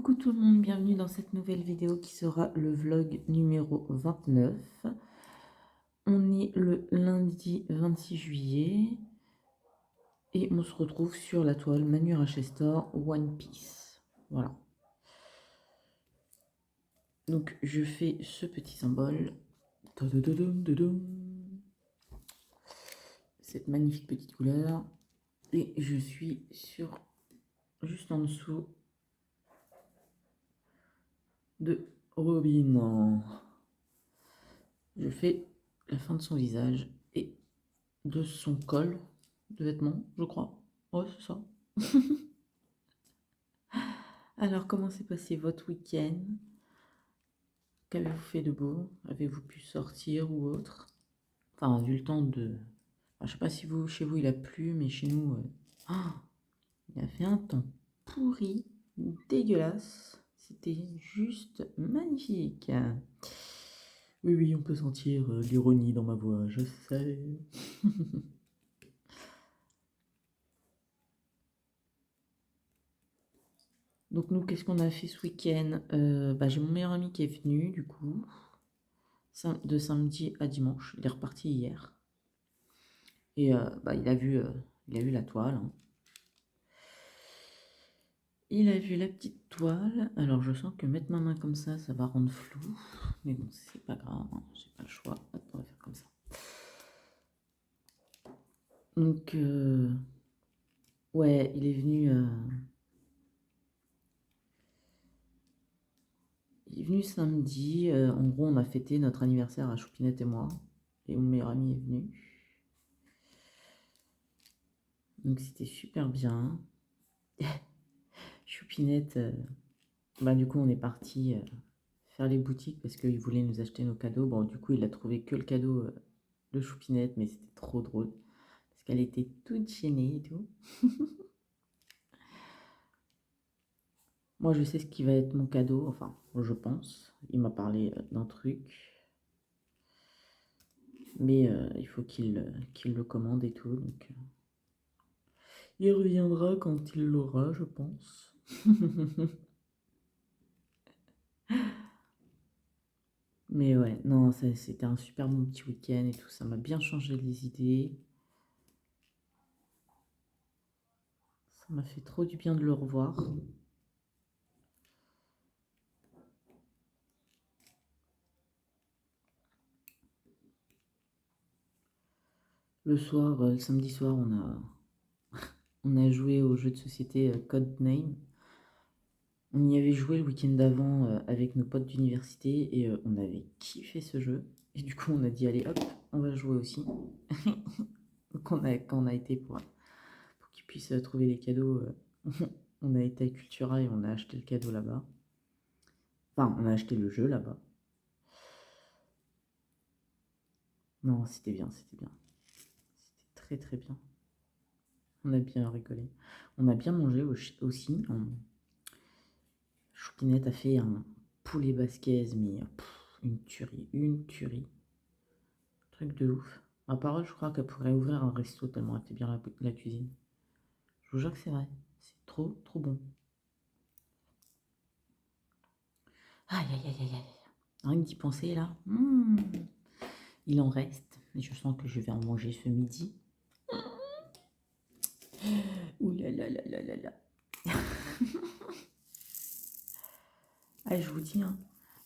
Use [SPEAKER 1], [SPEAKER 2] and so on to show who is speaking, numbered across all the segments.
[SPEAKER 1] Coucou tout le monde, bienvenue dans cette nouvelle vidéo qui sera le vlog numéro 29. On est le lundi 26 juillet et on se retrouve sur la toile Manu Rochester One Piece. Voilà. Donc je fais ce petit symbole. Cette magnifique petite couleur. Et je suis sur juste en dessous de Robin. Je fais la fin de son visage et de son col de vêtements, je crois. Ouais, c'est ça. Alors, comment s'est passé votre week-end? Qu'avez-vous fait de beau? Avez-vous pu sortir ou autre? Enfin, vu le temps de... Enfin, je sais pas si vous, chez vous il a plu, mais chez nous, il a fait un temps pourri, dégueulasse. C'était juste magnifique. Oui, oui, on peut sentir l'ironie dans ma voix, je sais. Donc nous, qu'est-ce qu'on a fait ce week-end? J'ai mon meilleur ami qui est venu, du coup, de samedi à dimanche. Il est reparti hier. Et il a vu la toile, hein. Il a vu la petite toile. Alors je sens que mettre ma main comme ça va rendre flou. Mais bon, c'est pas grave, hein, j'ai pas le choix. Hop, on va faire comme ça. Donc, ouais, il est venu... Il est venu samedi. En gros, on a fêté notre anniversaire à Choupinette et moi. Et mon meilleur ami est venu. Donc c'était super bien. Choupinette, du coup on est parti faire les boutiques parce qu'il voulait nous acheter nos cadeaux. Bon, du coup il a trouvé que le cadeau de Choupinette, mais c'était trop drôle parce qu'elle était toute gênée et tout. Moi je sais ce qui va être mon cadeau, enfin je pense. Il m'a parlé d'un truc, mais il faut qu'il le commande et tout. Donc il reviendra quand il l'aura, je pense. Mais ouais, non, c'était un super bon petit week-end et tout, ça m'a bien changé les idées. Ça m'a fait trop du bien de le revoir. Le soir, le samedi soir, on a joué au jeu de société Codename. On y avait joué le week-end d'avant avec nos potes d'université et on avait kiffé ce jeu. Et du coup, on a dit, allez hop, on va jouer aussi. Donc, quand on a été pour qu'ils puissent trouver les cadeaux, on a été à Cultura et on a acheté le cadeau là-bas. Enfin, on a acheté le jeu là-bas. Non, c'était bien, c'était bien. C'était très très bien. On a bien rigolé. On a bien mangé aussi. Choupinette a fait un poulet basquaise, mais une tuerie, une tuerie. Truc de ouf. Ma parole, je crois qu'elle pourrait ouvrir un resto tellement elle fait bien la cuisine. Je vous jure que c'est vrai. C'est trop, trop bon. Aïe, aïe, aïe, aïe, aïe. Rien que d'y penser, là. Il en reste. Et je sens que je vais en manger ce midi. Ouh là là là là là là. Ah, je vous dis, hein,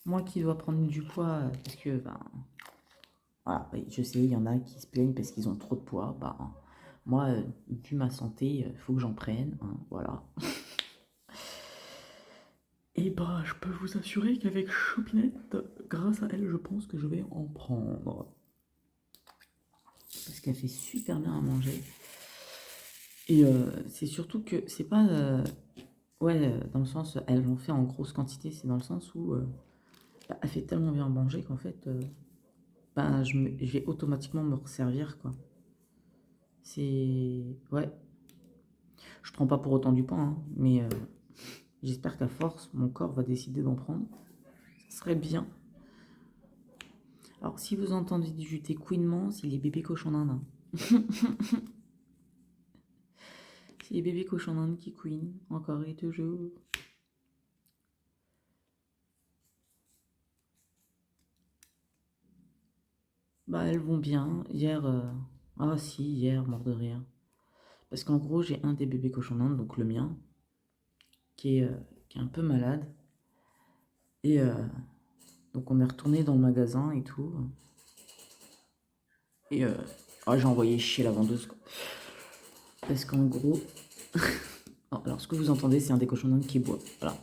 [SPEAKER 1] moi qui dois prendre du poids, parce que, voilà, oui, je sais, il y en a qui se plaignent parce qu'ils ont trop de poids. Moi, vu ma santé, il faut que j'en prenne, hein, voilà. Et je peux vous assurer qu'avec Choupinette, grâce à elle, je pense que je vais en prendre. Parce qu'elle fait super bien à manger. Et c'est surtout que c'est pas... ouais, dans le sens, elle en fait en grosse quantité, c'est dans le sens où elle fait tellement bien à manger qu'en fait, je vais automatiquement me resservir, quoi. C'est... Ouais. Je prends pas pour autant du pain, hein, mais j'espère qu'à force, mon corps va décider d'en prendre. Ça serait bien. Alors, si vous entendez du écouinement, c'est les bébés cochons d'Inde, hein. C'est les bébés cochons d'Inde qui couinent, encore et toujours. Bah, elles vont bien. Hier, ah si, hier, mort de rire. Parce qu'en gros, j'ai un des bébés cochons d'Inde, donc le mien, qui est un peu malade. Et donc on est retourné dans le magasin et tout. Et ah, j'ai envoyé chier la vendeuse, quoi. Parce qu'en gros, alors ce que vous entendez, c'est un des cochons d'Inde qui boit. Voilà.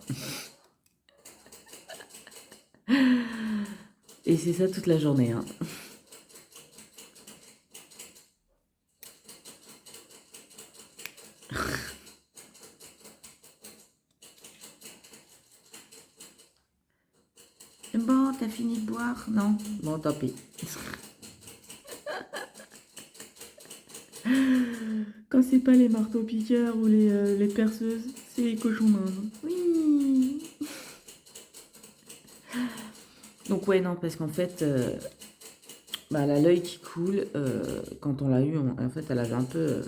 [SPEAKER 1] Et c'est ça toute la journée, hein. Bon, t'as fini de boire? Non? Bon, tant pis. Quand c'est pas les marteaux-piqueurs ou les perceuses, c'est les cochons d'Inde. Oui. Donc ouais, non, parce qu'en fait, bah, elle a l'œil qui coule. Quand on l'a eu, en fait, elle avait un peu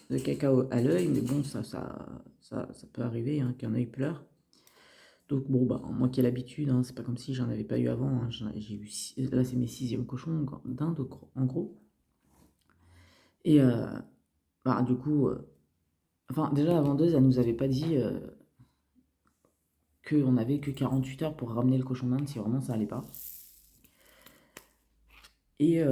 [SPEAKER 1] de cacao à l'œil, mais bon, ça peut arriver, hein, qu'un œil pleure. Donc bon, bah, moi qui ai l'habitude, hein, c'est pas comme si j'en avais pas eu avant, hein. J'ai eu là, c'est mes 6e cochons d'Inde, en gros. Et bah, du coup, enfin, déjà, la vendeuse, elle nous avait pas dit qu'on avait que 48 heures pour ramener le cochon d'Inde si vraiment ça allait pas. Et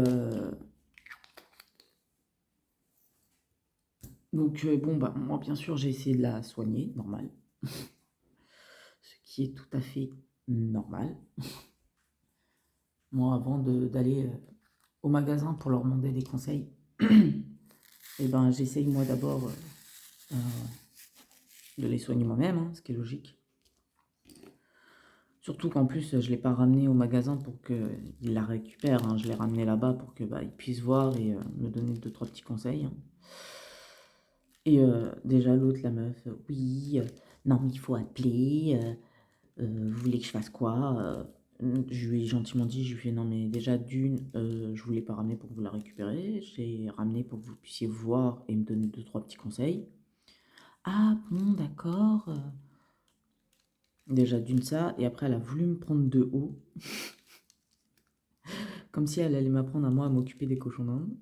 [SPEAKER 1] donc, bon, bah, moi, bien sûr, j'ai essayé de la soigner, normal. Ce qui est tout à fait normal. Moi, avant d'aller au magasin pour leur demander des conseils, et ben, j'essaye moi d'abord de les soigner moi-même, hein, ce qui est logique. Surtout qu'en plus, je ne l'ai pas ramené au magasin pour qu'ils la récupèrent, hein. Je l'ai ramené là-bas pour qu'ils puissent voir et me donner 2-3 petits conseils, hein. Et déjà, l'autre, la meuf, oui, non, mais il faut appeler, vous voulez que je fasse quoi? Je lui ai gentiment dit, je lui ai fait, non, mais déjà, d'une, je voulais pas ramener pour que vous la récupériez, j'ai ramené pour que vous puissiez voir et me donner 2-3 petits conseils. Ah bon, d'accord. Déjà d'une ça, et après elle a voulu me prendre de haut, comme si elle allait m'apprendre à moi à m'occuper des cochons d'Inde.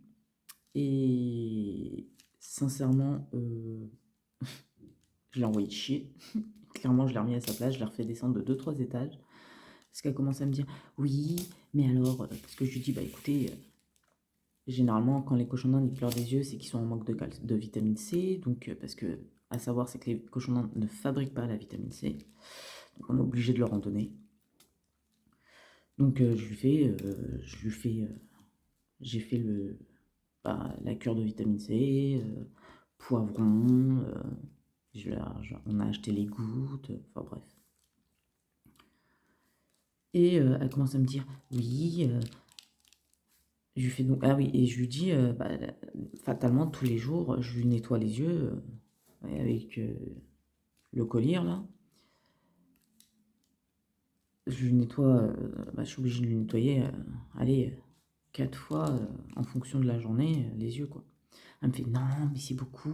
[SPEAKER 1] Et sincèrement, je l'ai envoyé chier. Clairement, je l'ai remis à sa place, je l'ai refait descendre de 2-3 étages. Parce qu'elle commence à me dire, oui, mais alors, parce que je lui dis, bah écoutez, généralement, quand les cochons d'Inde ils pleurent des yeux, c'est qu'ils sont en manque de vitamine C. Donc, parce que, à savoir, c'est que les cochons d'Inde ne fabriquent pas la vitamine C. Donc, on est obligé de leur en donner. Donc, j'ai fait la cure de vitamine C, poivron, on a acheté les gouttes, enfin bref. Et elle commence à me dire, oui, je lui fais donc, ah oui, et je lui dis, fatalement, tous les jours, je lui nettoie les yeux avec le collier, là. Je lui nettoie, je suis obligé de lui nettoyer, allez, 4 fois en fonction de la journée, les yeux, quoi. Elle me fait non, mais c'est beaucoup,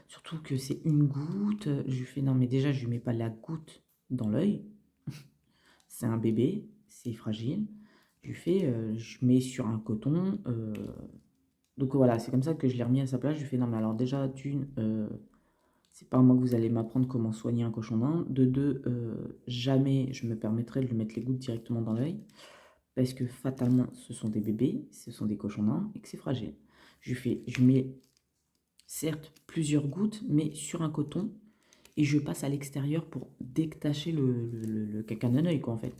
[SPEAKER 1] surtout que c'est une goutte. Je lui fais non, mais déjà, je lui mets pas la goutte dans l'œil. C'est un bébé, c'est fragile. Je lui fais, je mets sur un coton. Donc voilà, c'est comme ça que je l'ai remis à sa place. Je lui fais non, mais alors déjà, d'une, c'est pas moi que vous allez m'apprendre comment soigner un cochon d'Inde. De deux, jamais je me permettrai de lui mettre les gouttes directement dans l'œil. Parce que fatalement, ce sont des bébés, ce sont des cochons d'Inde et que c'est fragile. Je lui fais, je mets certes plusieurs gouttes, mais sur un coton, et je passe à l'extérieur pour détacher le caca d'un œil, quoi, en fait.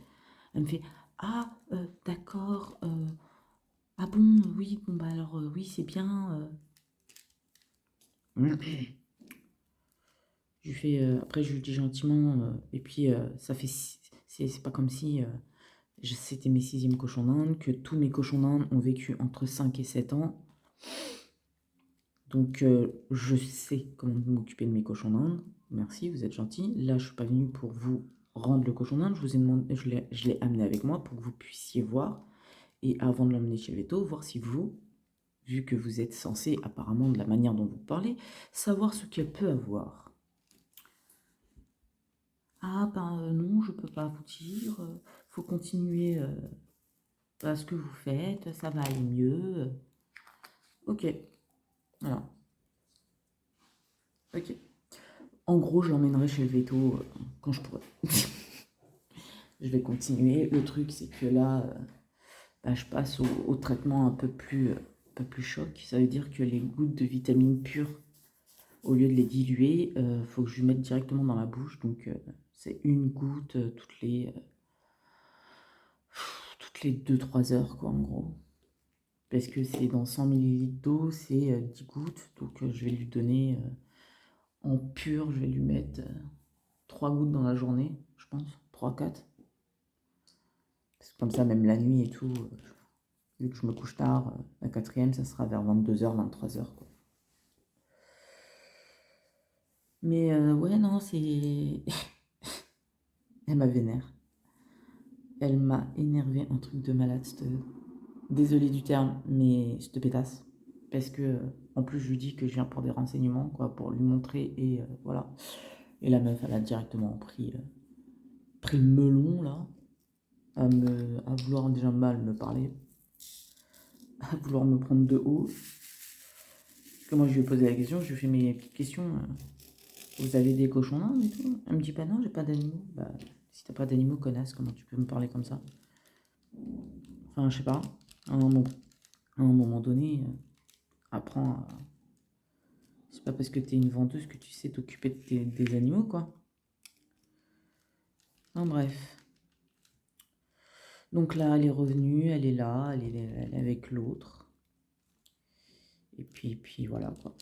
[SPEAKER 1] Elle me fait, ah, d'accord, ah bon, oui, bon, bah alors, oui, c'est bien. Je lui fais, après, je lui dis gentiment, et puis, ça fait, c'est pas comme si c'était mes 6e cochons d'Inde, que tous mes cochons d'Inde ont vécu entre 5 et 7 ans. Donc, je sais comment m'occuper de mes cochons d'Inde. Merci, vous êtes gentil. Là, je suis pas venu pour vous rendre le cochon d'Inde. Je vous ai demandé, je l'ai amené avec moi pour que vous puissiez voir. Et avant de l'emmener chez le veto, voir si vous, vu que vous êtes censé, apparemment, de la manière dont vous parlez, savoir ce qu'elle peut avoir. Ah, ben non, je peux pas vous dire. Faut continuer ce que vous faites, ça va aller mieux. Ok, voilà. Ok. En gros, je l'emmènerai chez le veto quand je pourrai. Je vais continuer. Le truc, c'est que là, je passe au traitement un peu plus choc. Ça veut dire que les gouttes de vitamines pures, au lieu de les diluer, faut que je lui mette directement dans la bouche. Donc, c'est une goutte toutes les 2-3 heures, quoi, en gros. Parce que c'est dans 100 millilitres d'eau, c'est 10 gouttes. Donc, je vais lui donner en pur, je vais lui mettre 3 gouttes dans la journée, je pense. 3-4. Parce que comme ça, même la nuit et tout, vu que je me couche tard, la quatrième, ça sera vers 22 h 23 h, quoi. Mais ouais, non, c'est. Elle m'a vénère. Elle m'a énervé un truc de malade, désolé du terme, mais cette pétasse. Parce que, en plus, je lui dis que je viens pour des renseignements, quoi, pour lui montrer, et voilà. Et la meuf, elle a directement pris le melon, là, à vouloir déjà mal me parler, à vouloir me prendre de haut. Parce que moi, je lui ai posé la question, je lui ai fait mes petites questions. Vous avez des cochons d'Inde et tout? Elle me dit, bah non, j'ai pas d'animaux. Bah, si t'as pas d'animaux, connasse, comment tu peux me parler comme ça? Enfin, je sais pas. À un moment donné, apprends à. C'est pas parce que t'es une vendeuse que tu sais t'occuper des animaux, quoi. En bref. Donc là, elle est revenue, elle est là, elle est avec l'autre. Et puis voilà, quoi.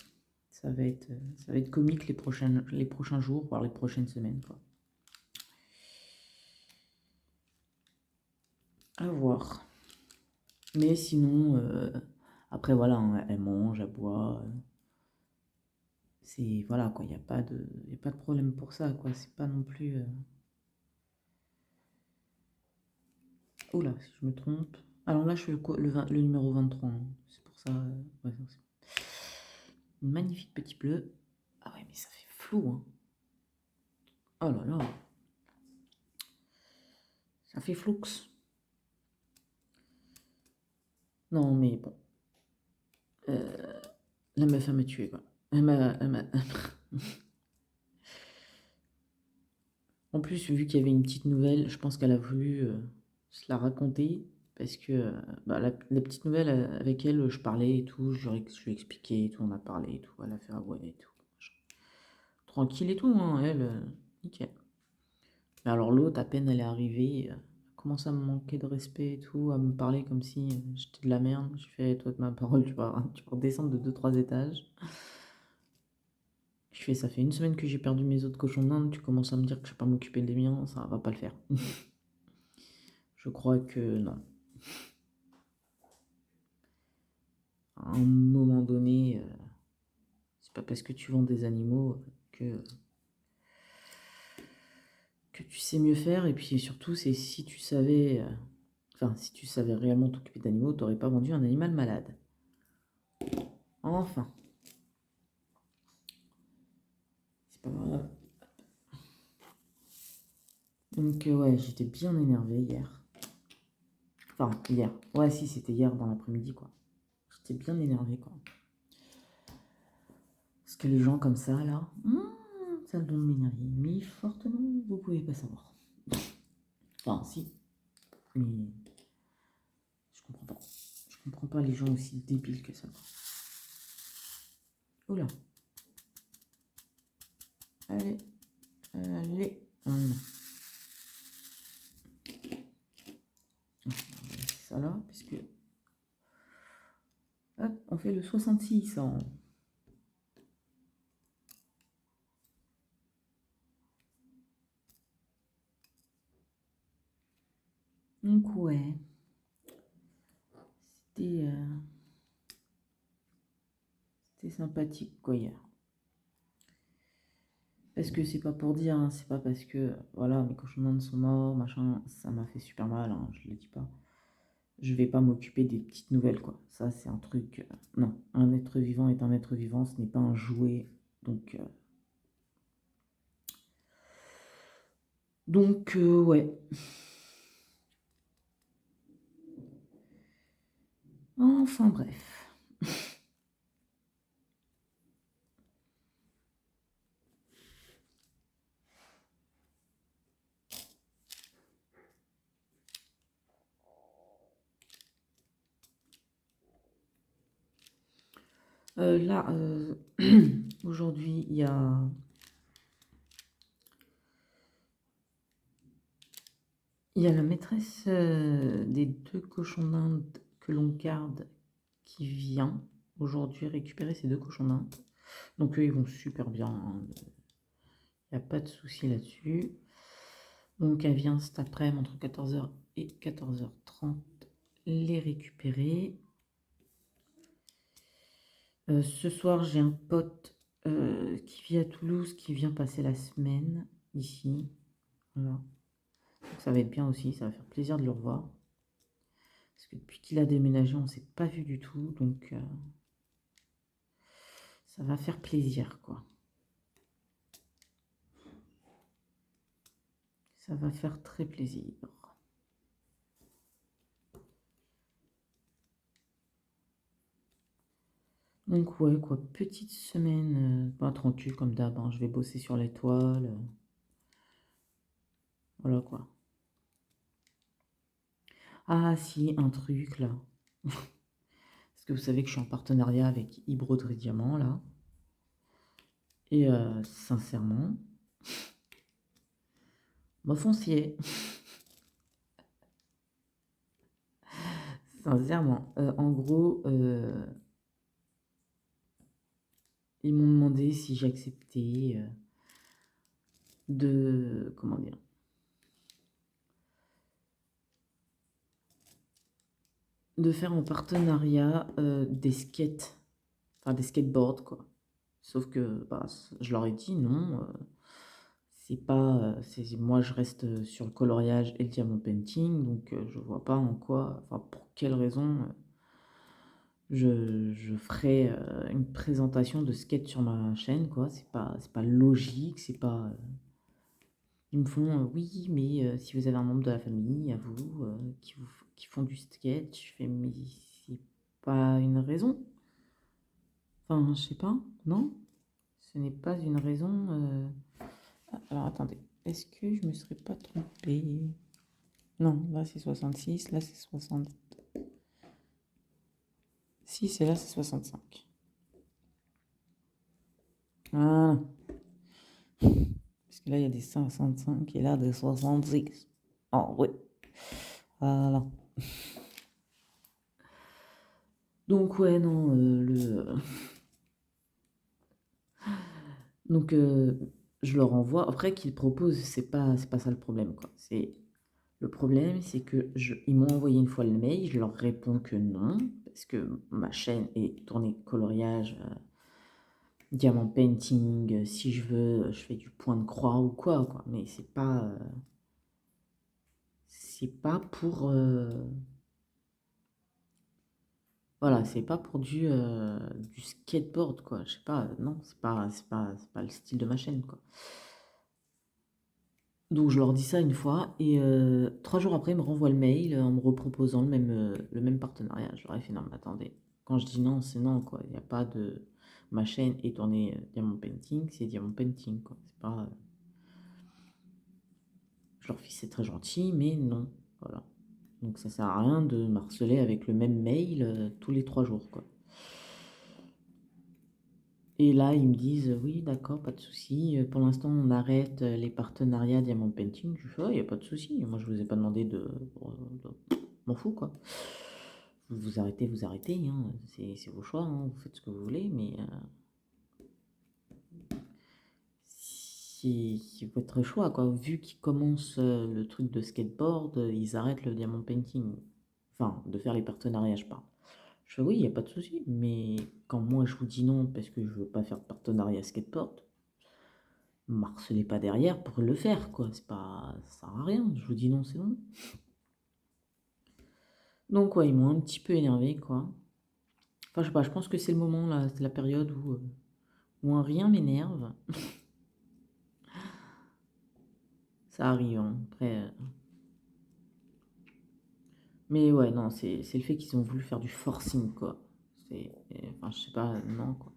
[SPEAKER 1] Ça va être comique les prochains jours, voire les prochaines semaines, quoi. À voir. Mais sinon, après voilà, hein, elle mange, elle boit. C'est voilà quoi, y a pas de problème pour ça quoi. C'est pas non plus. Oh là, si je me trompe. Alors là, je fais le numéro 23, hein. C'est pour ça. Ouais, non, magnifique petit bleu. Ah ouais, mais ça fait flou, hein. Oh là là, ça fait floux. Non, mais bon. La meuf, elle m'a tué quoi. En plus, vu qu'il y avait une petite nouvelle, je pense qu'elle a voulu se la raconter. Parce que la petite nouvelle avec elle, je parlais et tout, je lui ai expliqué et tout, on a parlé et tout, elle a fait ah ouais et tout. Tranquille et tout, hein, elle, nickel. Mais alors l'autre, à peine elle est arrivée, elle commence à me manquer de respect et tout, à me parler comme si j'étais de la merde. Je fais, toi de ma parole, tu vas redescendre de 2-3 étages. Je fais, ça fait une semaine que j'ai perdu mes autres cochons d'Inde, tu commences à me dire que je vais pas m'occuper des miens, ça va pas le faire. Je crois que non. À un moment donné, c'est pas parce que tu vends des animaux que tu sais mieux faire. Et puis surtout, c'est si tu savais, enfin, si tu savais réellement t'occuper d'animaux, t'aurais pas vendu un animal malade. Enfin, c'est pas grave. Donc ouais, j'étais bien énervé hier. Enfin, hier. Ouais, si, c'était hier dans l'après-midi, quoi. J'étais bien énervé, quoi. Parce que les gens comme ça, là, ça le don de m'énerver. Mais fortement, vous pouvez pas savoir. Enfin, si, mais je comprends pas. Je comprends pas les gens aussi débiles que ça. Oula, allez, allez. C'est ça là, puisque. Hop, on fait le 66 en. Donc, ouais. C'était. C'était sympathique, quoi, hier. Parce que c'est pas pour dire, hein, c'est pas parce que, voilà, mes cochons d'Inde sont morts, machin, ça m'a fait super mal, hein, je le dis pas. Je vais pas m'occuper des petites nouvelles, quoi. Ça, c'est un truc. Non, un être vivant est un être vivant, ce n'est pas un jouet. Donc, ouais. Enfin bref. Là, aujourd'hui, il y a la maîtresse des 2 cochons d'Inde que l'on garde qui vient aujourd'hui récupérer ces 2 cochons d'Inde. Donc eux, ils vont super bien, hein, il n'y a pas de souci là-dessus. Donc elle vient cet après-midi entre 14h et 14h30 les récupérer. Ce soir, j'ai un pote qui vit à Toulouse qui vient passer la semaine ici. Voilà. Donc ça va être bien aussi, ça va faire plaisir de le revoir. Parce que depuis qu'il a déménagé, on ne s'est pas vu du tout, donc ça va faire plaisir, quoi. Ça va faire très plaisir. Donc ouais, quoi, petite semaine, pas tranquille comme d'hab, hein, je vais bosser sur les toiles. Voilà quoi. Ah si, un truc là. Parce que vous savez que je suis en partenariat avec Broderie Diamant là. Et sincèrement, moi foncier. Sincèrement. En gros, ils m'ont demandé si j'acceptais de. Comment dire? De faire en partenariat des skates. Enfin des skateboards quoi. Sauf que bah, je leur ai dit non. C'est pas. Moi je reste sur le coloriage et le diamant painting. Donc je vois pas en quoi. Enfin pour quelle raison. Je ferai une présentation de skate sur ma chaîne, quoi. C'est pas logique, c'est pas. Ils me font oui, mais si vous avez un membre de la famille, à vous, qui font du skate, je fais mais c'est pas une raison. Enfin, je sais pas, non? Ce n'est pas une raison. Alors attendez, est-ce que je me serais pas trompée? Non, là c'est 66, là c'est 60. Si, c'est là c'est 65. Voilà. Parce que là, il y a des 65 et là, des 66. Ah oui. Voilà. Donc, ouais, non, Donc, je leur envoie. Après, qu'ils proposent, c'est pas ça le problème, quoi. Le problème, c'est que ils m'ont envoyé une fois le mail, je leur réponds que non, parce que ma chaîne est tournée coloriage, diamant painting, si je veux, je fais du point de croix ou quoi, quoi. Mais c'est pas pour, voilà, c'est pas pour du skateboard, quoi. Je sais pas, non, c'est pas le style de ma chaîne, quoi. Donc je leur dis ça une fois, et 3 jours après, ils me renvoient le mail en me reproposant le même partenariat. Je leur ai fait non, mais attendez, quand je dis non, c'est non, quoi. Il n'y a pas de. Ma chaîne est tournée Diamant Painting, c'est Diamant Painting, quoi. C'est pas. Je leur fais c'est très gentil, mais non. Voilà. Donc ça sert à rien de me harceler avec le même mail tous les 3 jours, quoi. Et là, ils me disent, oui, d'accord, pas de souci. Pour l'instant, on arrête les partenariats Diamond Painting. Je fais, il n'y a pas de souci. Moi, je vous ai pas demandé m'en fous, quoi. Vous arrêtez, hein. C'est vos choix, hein. Vous faites ce que vous voulez, mais c'est votre choix, quoi. Vu qu'ils commencent le truc de skateboard, ils arrêtent le Diamond Painting. Enfin, de faire les partenariats, je parle. Je fais, oui, il n'y a pas de souci. Mais quand moi, je vous dis non parce que je veux pas faire de partenariat skateboard, marcelez pas derrière pour le faire, quoi. C'est pas, ça sert à rien. Je vous dis non, c'est non. Donc, ouais, ils m'ont un petit peu énervé, quoi. Enfin, je sais pas, je pense que c'est le moment, là, c'est la période où un rien m'énerve. Ça arrive, hein. Après, Mais ouais, non, c'est le fait qu'ils ont voulu faire du forcing, quoi. Enfin, je sais pas, non, quoi.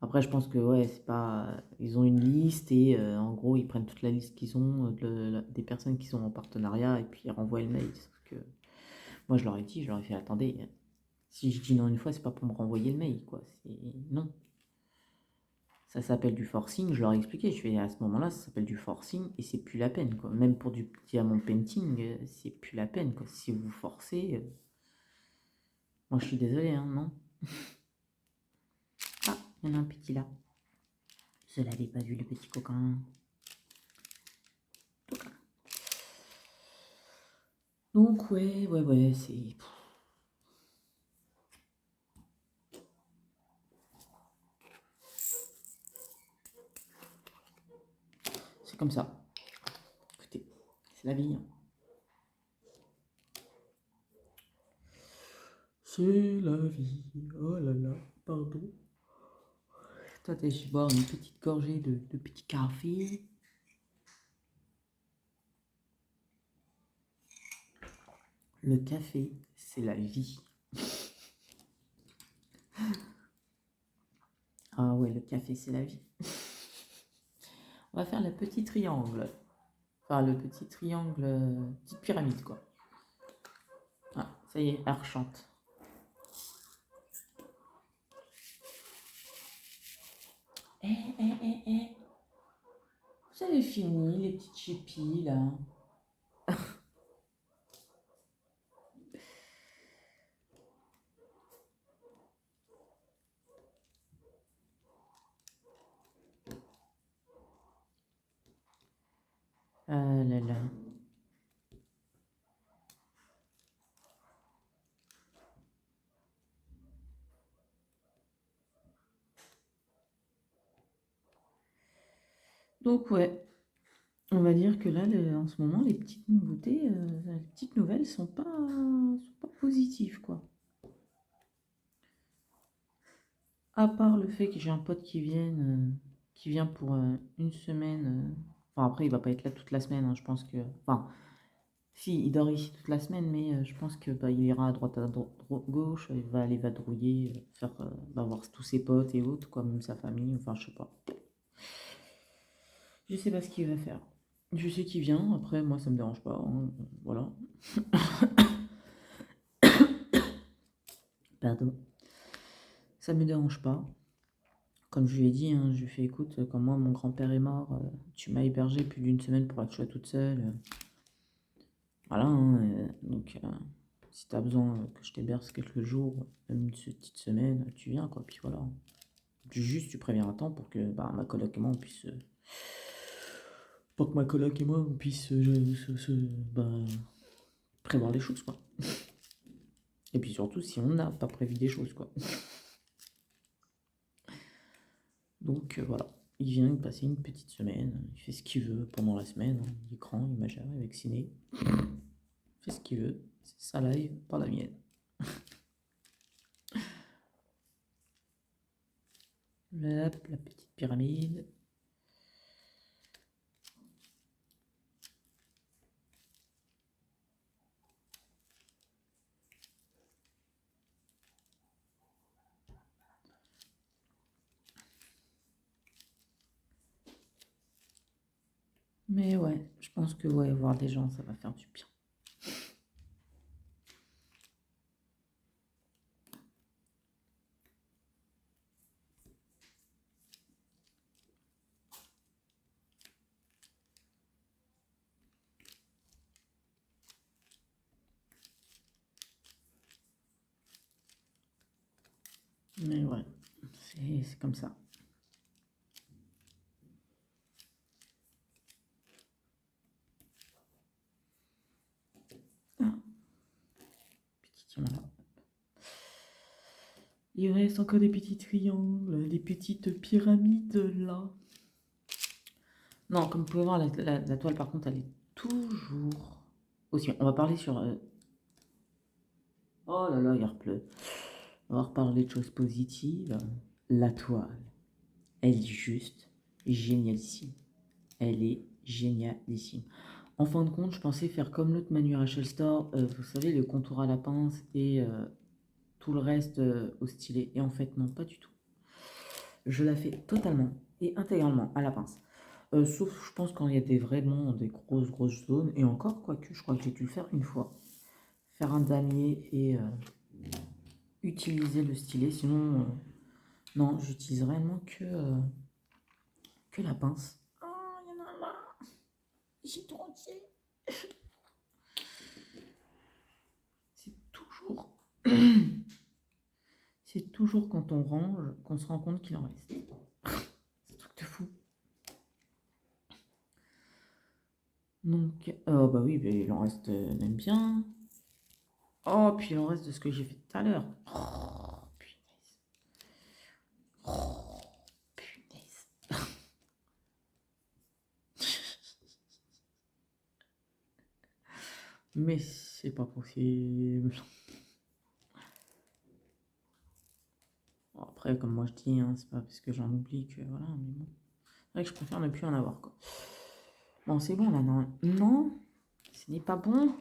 [SPEAKER 1] Après, je pense que, ouais, c'est pas. Ils ont une liste et en gros, ils prennent toute la liste qu'ils ont, des personnes qui sont en partenariat et puis ils renvoient le mail. Sauf que moi, je leur ai dit, je leur ai fait, attendez, si je dis non une fois, c'est pas pour me renvoyer le mail, quoi. C'est non. Ça s'appelle du forcing, je leur ai expliqué. Je fais à ce moment-là, ça s'appelle du forcing et c'est plus la peine, quoi. Même pour du diamant painting, c'est plus la peine, quoi. Si vous forcez, moi je suis désolé, hein, non. Ah, il y en a un petit là. Je l'avais pas vu, le petit coquin. Donc, ouais, c'est comme ça. Écoutez, c'est la vie, hein. C'est la vie. Oh là là, pardon. Toi, t'as juste boire une petite gorgée de petit café. Le café, c'est la vie. Ah ouais, le café, c'est la vie. On va faire le petit triangle. Enfin, le petit triangle, petite pyramide, quoi. Ah, ça y est, elle rechante. Eh. Vous avez fini, les petites chippies, là. Ah là là. Donc, ouais, on va dire que là, en ce moment, les petites nouveautés, les petites nouvelles sont pas positives, quoi. À part le fait que j'ai un pote qui vient pour une semaine. Enfin, après, il va pas être là toute la semaine, hein, je pense que. Enfin, si, il dort ici toute la semaine, mais je pense que bah, il ira à droite, gauche, il va aller vadrouiller, bah, voir tous ses potes et autres, quoi, même sa famille, enfin, je sais pas. Je sais pas ce qu'il va faire. Je sais qu'il vient, après, moi, ça me dérange pas, hein, voilà. Pardon. Ça me dérange pas. Comme je lui ai dit, hein, je lui ai fait écoute, quand moi mon grand-père est mort, tu m'as hébergé plus d'une semaine pour pas que je sois toute seule. Voilà, hein, donc si t'as besoin que je t'héberge quelques jours, même une petite semaine, tu viens quoi, puis voilà. Juste tu préviens à temps pour que bah, ma coloc et moi on puisse. Pour que ma coloc et moi on puisse bah, prévoir les choses quoi. Et puis surtout si on n'a pas prévu des choses quoi. Donc voilà, il vient passer une petite semaine, il fait ce qu'il veut pendant la semaine, hein. Il est grand, il est majeur, il est vacciné, il fait ce qu'il veut, c'est sa live, pas la mienne. Hop, la petite pyramide. Mais ouais, je pense que ouais, voir des gens, ça va faire du bien. Mais ouais, c'est comme ça. Ah, petit diamant là. Il reste encore des petits triangles, des petites pyramides là. Non, comme vous pouvez voir, la toile par contre, elle est toujours aussi. On va parler sur. Oh là là, il repleut. On va reparler de choses positives. La toile, elle est juste génialissime. Elle est génialissime. En fin de compte, je pensais faire comme l'autre Manu Rachel Store, vous savez, le contour à la pince et tout le reste au stylet. Et en fait, non, pas du tout. Je la fais totalement et intégralement à la pince. Sauf, je pense, quand il y a vraiment des grosses zones. Et encore, quoique, je crois que j'ai dû le faire une fois. Faire un damier et utiliser le stylet. Sinon, non, j'utilise vraiment que la pince. Oh, il y en a marre. J'ai trop entier. C'est toujours... C'est toujours quand on range qu'on se rend compte qu'il en reste. C'est un truc de fou. Donc, bah oui, mais il en reste même bien. Oh, puis il en reste de ce que j'ai fait tout à l'heure. Oh, punaise. Oh, punaise. Mais c'est pas possible. Bon, après, comme moi je dis, hein, c'est pas parce que j'en oublie que voilà, mais bon. C'est vrai que je préfère ne plus en avoir, quoi. Bon, c'est bon là, non? Non, ce n'est pas bon.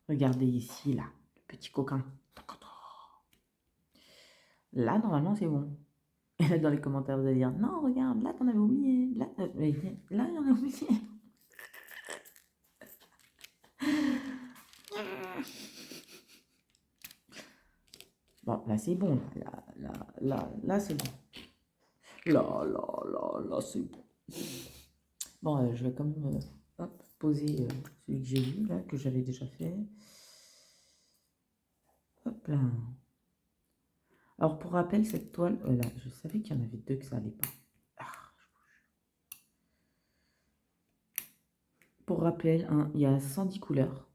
[SPEAKER 1] Regardez ici, là, le petit coquin. Là, normalement, c'est bon. Et là, dans les commentaires, vous allez dire, non, regarde, là, t'en avais oublié. Là, là j'en ai oublié. Bon, là, c'est bon. Là, c'est bon. Là, c'est bon. Bon, je vais quand même hop, poser celui que j'ai vu, là, que j'avais déjà fait. Hop là. Alors, pour rappel, cette toile, là, je savais qu'il y en avait deux que ça allait pas. Ah, pour rappel, hein, il y a 110 couleurs.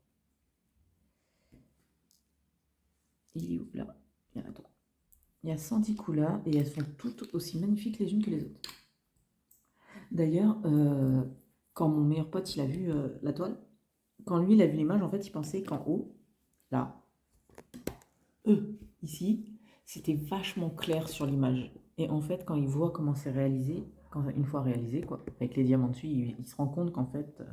[SPEAKER 1] Il est où là? Il y en a trois. Il y a 110 couleurs et elles sont toutes aussi magnifiques les unes que les autres. D'ailleurs, quand mon meilleur pote il a vu la toile, quand lui il a vu l'image, en fait, il pensait qu'en haut, là, ici, c'était vachement clair sur l'image. Et en fait, quand il voit comment c'est réalisé, une fois réalisé, quoi, avec les diamants dessus, il se rend compte qu'en fait,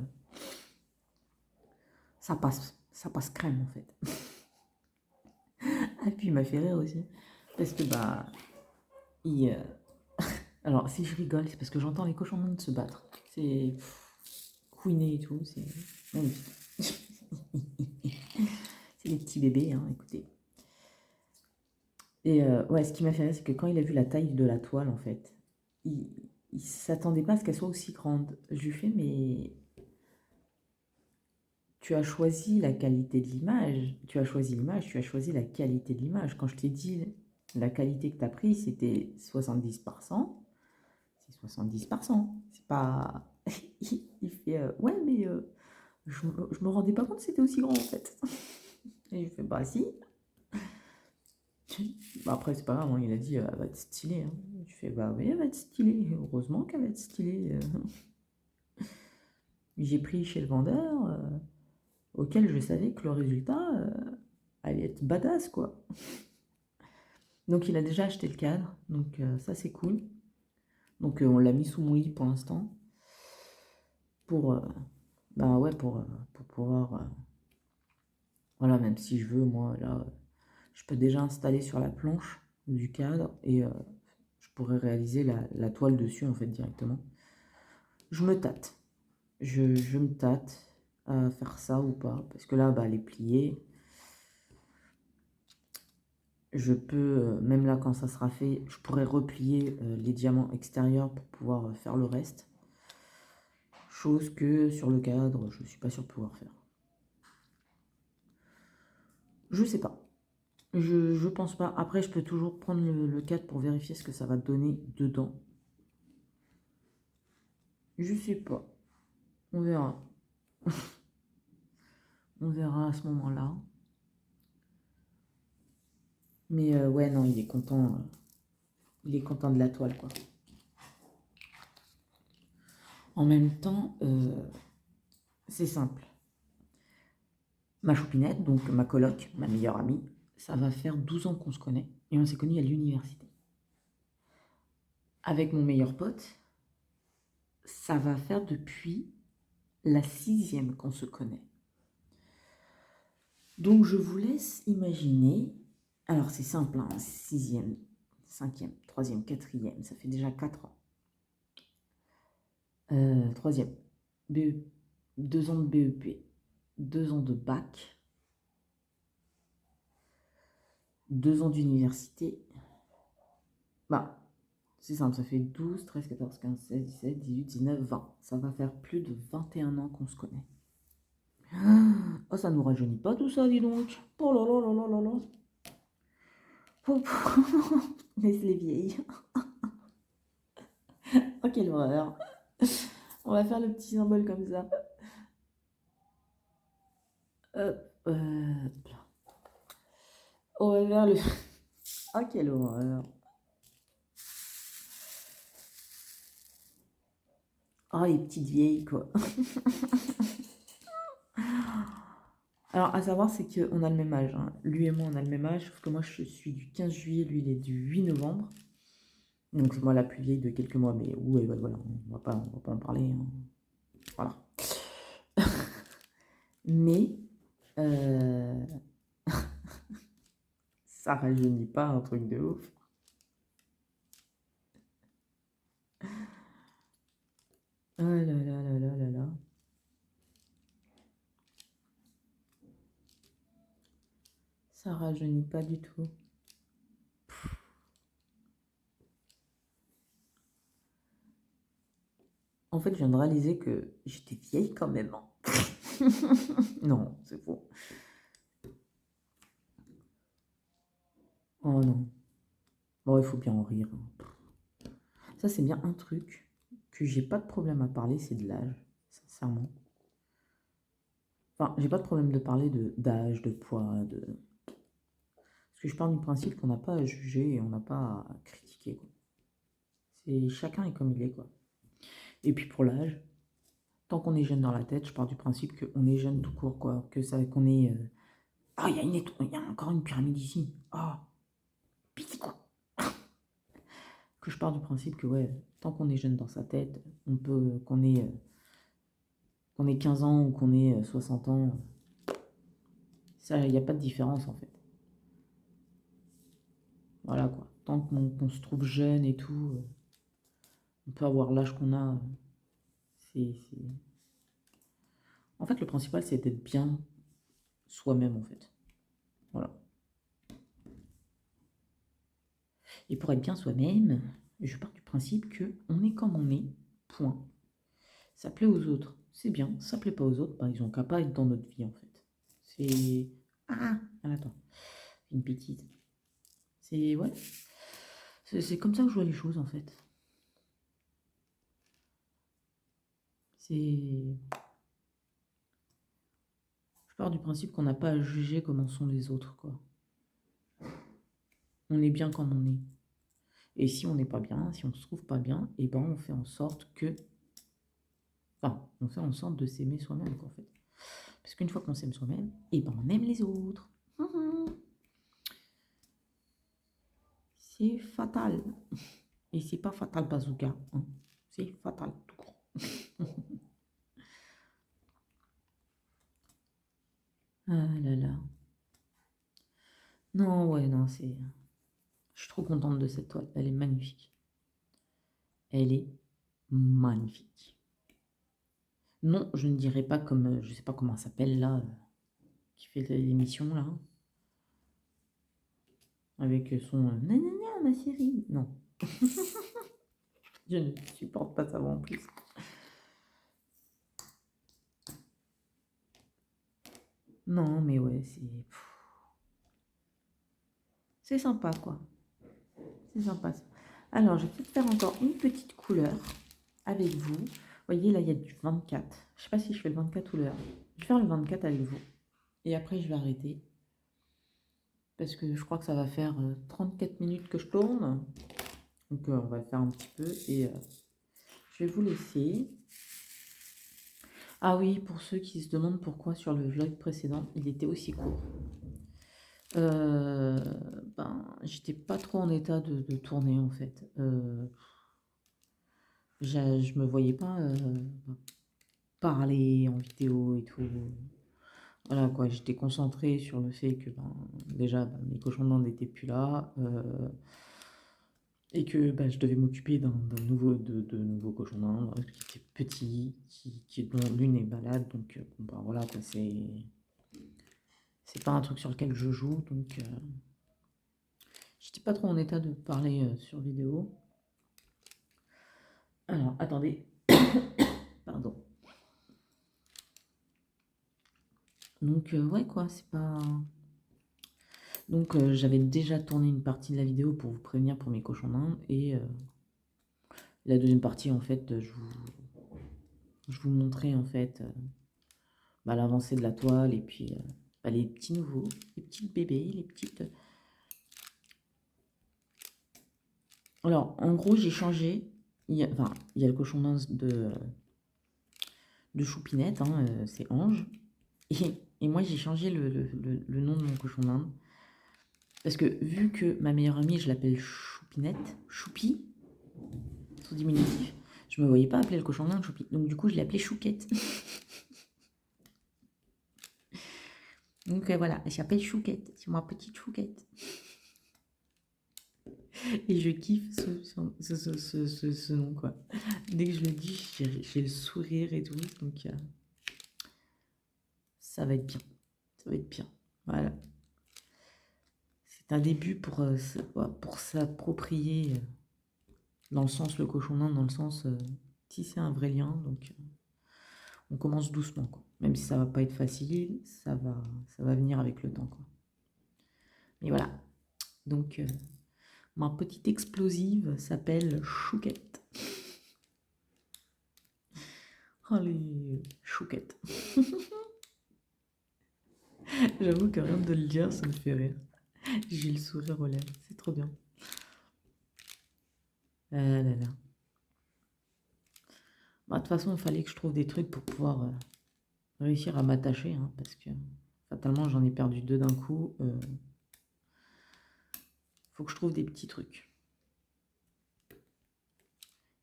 [SPEAKER 1] ça passe crème, en fait. Et puis il m'a fait rire aussi, parce que bah, il, alors si je rigole, c'est parce que j'entends les cochons de se battre. C'est couiner et tout, c'est magnifique. C'est des petits bébés, hein, écoutez. Et ouais, ce qui m'a fait rire, c'est que quand il a vu la taille de la toile, en fait, il s'attendait pas à ce qu'elle soit aussi grande. Je lui fais, mais tu as choisi la qualité de l'image. Tu as choisi l'image, tu as choisi la qualité de l'image. Quand je t'ai dit la qualité que tu as pris, c'était 70%. C'est 70%. C'est pas. Il fait, ouais, mais je me rendais pas compte que c'était aussi grand en fait. Et je fais, bah si. Bah, après, c'est pas grave, hein, il a dit, elle va être stylée, hein. Je fais, bah oui, elle va être stylée. Heureusement qu'elle va être stylée. J'ai pris chez le vendeur, auquel je savais que le résultat allait être badass, quoi. Donc, il a déjà acheté le cadre, donc ça, c'est cool. Donc, on l'a mis sous mon lit pour l'instant. Pour, bah ouais, pour pouvoir. Voilà, même si je veux, moi, là, je peux déjà installer sur la planche du cadre et je pourrais réaliser la toile dessus, en fait, directement. Je me tâte. Je me tâte à faire ça ou pas. Parce que là, bah, elle est pliée. Je peux, même là, quand ça sera fait, je pourrais replier les diamants extérieurs pour pouvoir faire le reste. Chose que sur le cadre, je ne suis pas sûr de pouvoir faire. Je sais pas. Je pense pas. Après, je peux toujours prendre le cadre pour vérifier ce que ça va donner dedans. Je sais pas. On verra. On verra à ce moment-là. Mais ouais, non, il est content. Il est content de la toile, quoi. En même temps, c'est simple. Ma choupinette, donc ma coloc, ma meilleure amie, ça va faire 12 ans qu'on se connaît et on s'est connus à l'université. Avec mon meilleur pote, ça va faire depuis la 6e qu'on se connaît. Donc je vous laisse imaginer. Alors c'est simple, hein, 6e, 5e, 3e, 4e, ça fait déjà 4 ans. 3e, BE, 2 ans de BEP, 2 ans de bac, 2 ans d'université. Bah, c'est simple, ça fait 12, 13, 14, 15, 16, 17, 18, 19, 20. Ça va faire plus de 21 ans qu'on se connaît. Oh, ça nous rajeunit pas tout ça, dis donc. Oh là là là là là là. Oh, laisse les vieilles. Oh, quelle horreur. On va faire le petit symbole comme ça. On va faire le... Oh, quelle horreur. Oh, les petites vieilles, quoi. Alors, à savoir, c'est qu'on a le même âge, hein. Lui et moi, on a le même âge, sauf que moi, je suis du 15 juillet, lui, il est du 8 novembre. Donc, c'est moi la plus vieille de quelques mois, mais ouais, voilà, on va pas en parler, hein. Voilà. Mais, euh, ça rajeunit pas un truc de ouf. Oh là là là là là là. Ça rajeunit pas du tout. En fait, je viens de réaliser que j'étais vieille quand même, hein. Non, c'est faux. Oh non. Bon, il faut bien en rire, hein. Ça, c'est bien un truc que j'ai pas de problème à parler, c'est de l'âge, sincèrement. Enfin, j'ai pas de problème de parler d'âge, de poids, de... Parce que je pars du principe qu'on n'a pas à juger et on n'a pas à critiquer, quoi. C'est chacun est comme il est, quoi. Et puis pour l'âge, tant qu'on est jeune dans la tête, je pars du principe qu'on est jeune tout court, quoi. Que ça, qu'on est... Ah, il y a encore une pyramide ici. Ah, pitié, quoi. Que je pars du principe que, ouais, tant qu'on est jeune dans sa tête, on peut, qu'on ait 15 ans ou qu'on ait 60 ans, ça, il n'y a pas de différence, en fait. Voilà, quoi. Tant qu'on se trouve jeune et tout, on peut avoir l'âge qu'on a. C'est... En fait, le principal, c'est d'être bien soi-même, en fait. Voilà. Et pour être bien soi-même, je pars du principe que on est comme on est, point. Ça plaît aux autres, c'est bien. Ça plaît pas aux autres, bah, ils ont qu'à pas être dans notre vie, en fait. C'est... Ah, attends. Une bêtise. C'est... Ouais. C'est comme ça que je vois les choses, en fait. C'est... Je pars du principe qu'on n'a pas à juger comment sont les autres, quoi. On est bien comme on est. Et si on n'est pas bien, si on se trouve pas bien, et ben on fait en sorte que... Enfin, on fait en sorte de s'aimer soi-même, quoi, en fait. Parce qu'une fois qu'on s'aime soi-même, et ben on aime les autres. C'est fatal. Et c'est pas fatal bazooka, hein. C'est fatal tout court. Ah là là. Non, ouais, non, c'est... Je suis trop contente de cette toile. Elle est magnifique. Elle est magnifique. Non, je ne dirais pas comme... je sais pas comment elle s'appelle, là, qui fait l'émission, là. Avec son... Nanana, ma chérie. Non. Je ne supporte pas ça en plus. Non, mais ouais, c'est... C'est sympa, quoi. C'est sympa, ça. Alors, je vais peut-être faire encore une petite couleur avec vous. Vous voyez, là, il y a du 24. Je sais pas si je fais le 24 ou le 1. Je vais faire le 24 avec vous. Et après, je vais arrêter. Parce que je crois que ça va faire 34 minutes que je tourne. Donc, on va le faire un petit peu. Et je vais vous laisser. Ah oui, pour ceux qui se demandent pourquoi sur le vlog précédent, il était aussi court. Euh, j'étais pas trop en état de tourner en fait. Je me voyais pas. parler en vidéo et tout. Voilà quoi, j'étais concentrée sur le fait que déjà mes cochons d'Inde n'étaient plus là et que je devais m'occuper de nouveaux cochons d'Inde qui étaient petits, dont l'une est malade. Donc voilà quoi, c'est pas un truc sur lequel je joue. Donc j'étais pas trop en état de parler sur vidéo. Alors attendez, pardon. Donc ouais quoi, c'est pas... Donc j'avais déjà tourné une partie de la vidéo pour vous prévenir pour mes cochons d'Inde et la deuxième partie en fait je vous montrais en fait l'avancée de la toile et puis les petits nouveaux, les petites bébés, les petites... Alors en gros j'ai changé, il y a le cochon d'Inde de Choupinette, hein, c'est Ange, et moi j'ai changé le nom de mon cochon d'Inde. Parce que vu que ma meilleure amie, je l'appelle Choupinette, Choupi, son diminutif, je me voyais pas appeler le cochon d'Inde Choupi. Donc du coup, je l'ai appelé Chouquette. Donc voilà, elle s'appelle Chouquette. C'est ma petite Chouquette. Et je kiffe ce nom, quoi. Dès que je le dis, j'ai le sourire et tout. Donc ça va être bien. Ça va être bien. Voilà. C'est un début pour s'approprier, dans le sens le cochon d'Inde, dans le sens tisser un vrai lien. Donc on commence doucement, quoi. Même si ça va pas être facile, ça va venir avec le temps, quoi. Mais voilà. Donc ma petite explosive s'appelle Chouquette. Allez, Chouquette. J'avoue que rien de le dire, ça me fait rire. J'ai le sourire aux lèvres, c'est trop bien. Ah là là. De toute façon, il fallait que je trouve des trucs pour pouvoir réussir à m'attacher, hein, parce que fatalement, j'en ai perdu deux d'un coup. Faut que je trouve des petits trucs.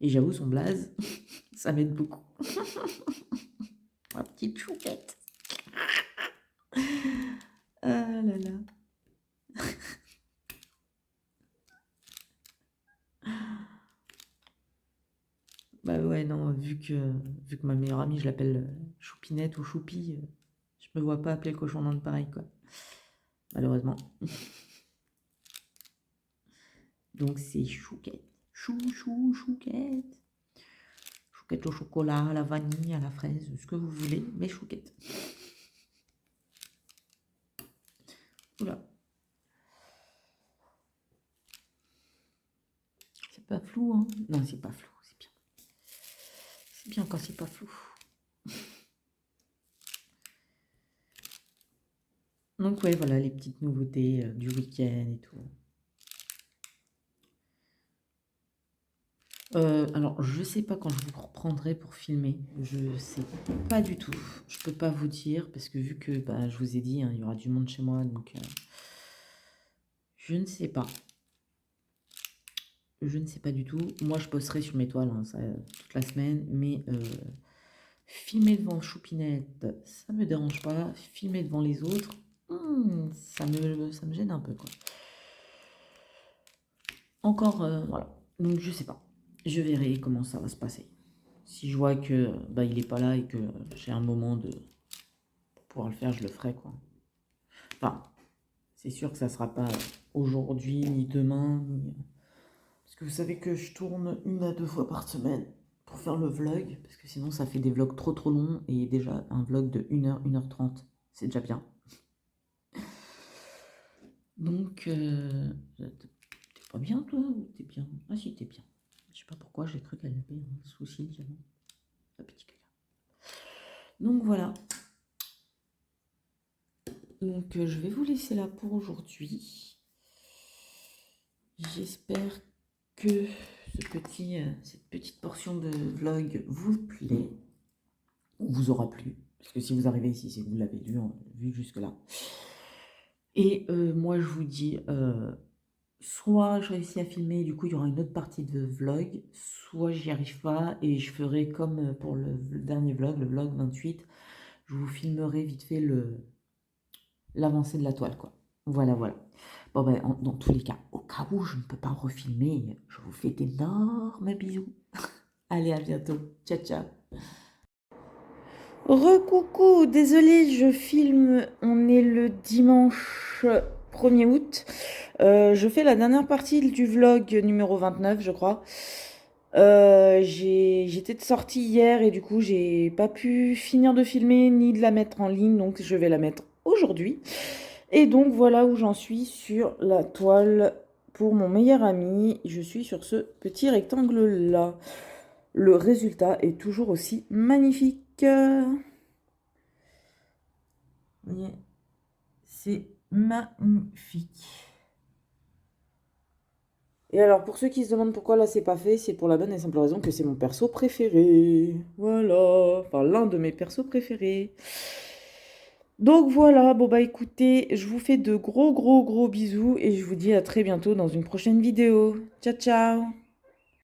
[SPEAKER 1] Et j'avoue, son blaze, ça m'aide beaucoup. Ma petite Chouquette. Ah là là. Bah ouais, non, vu que ma meilleure amie, je l'appelle Choupinette ou Choupi, je me vois pas appeler le cochon d'Inde pareil, quoi. Malheureusement. Donc c'est Chouquette. Chouquette. Chouquette au chocolat, à la vanille, à la fraise, ce que vous voulez, mais Chouquette. Oula. C'est pas flou, hein? Non, c'est pas flou, c'est bien. C'est bien quand c'est pas flou. Donc ouais, voilà les petites nouveautés du week-end et tout. Alors, je sais pas quand je vous reprendrai pour filmer. Je sais pas du tout. Je peux pas vous dire parce que vu que je vous ai dit, hein, il y aura du monde chez moi, donc je ne sais pas. Je ne sais pas du tout. Moi, je posterai sur mes toiles, hein, ça, toute la semaine, mais filmer devant Choupinette, ça me dérange pas. Filmer devant les autres, ça me gêne un peu, quoi. Encore, voilà. Donc, je sais pas. Je verrai comment ça va se passer. Si je vois que il est pas là et que j'ai un moment pour pouvoir le faire, je le ferai, quoi. Enfin, c'est sûr que ça sera pas aujourd'hui ni demain, parce que vous savez que je tourne 1 à 2 fois par semaine pour faire le vlog, parce que sinon ça fait des vlogs trop longs, et déjà un vlog de 1 heure, 1 h 30, c'est déjà bien. Donc, t'es pas bien toi ou t'es bien? Ah si, t'es bien. Je sais pas pourquoi, j'ai cru qu'elle avait un souci, un petit caca. Donc voilà. Donc je vais vous laisser là pour aujourd'hui. J'espère que cette petite portion de vlog vous plaît, ou vous aura plu, parce que si vous arrivez ici, c'est que vous l'avez vu jusque-là. Et moi, je vous dis soit je réussis à filmer, du coup il y aura une autre partie de vlog, soit j'y arrive pas et je ferai comme pour le dernier vlog, le vlog 28, je vous filmerai vite fait l'avancée de la toile, quoi. Voilà, voilà. Bon, ben, dans tous les cas, au cas où je ne peux pas refilmer, je vous fais d'énormes bisous. Allez, à bientôt. Ciao, ciao. Recoucou, désolé, je filme, on est le dimanche 1er août. Je fais la dernière partie du vlog numéro 29, je crois. J'étais de sortie hier et du coup, j'ai pas pu finir de filmer ni de la mettre en ligne, donc je vais la mettre aujourd'hui. Et donc, voilà où j'en suis sur la toile pour mon meilleur ami. Je suis sur ce petit rectangle-là. Le résultat est toujours aussi magnifique. Vous voyez, c'est magnifique. Et alors, pour ceux qui se demandent pourquoi là c'est pas fait, c'est pour la bonne et simple raison que c'est mon perso préféré. Voilà, enfin l'un de mes persos préférés. Donc voilà, bon bah écoutez, je vous fais de gros bisous et je vous dis à très bientôt dans une prochaine vidéo. Ciao ciao!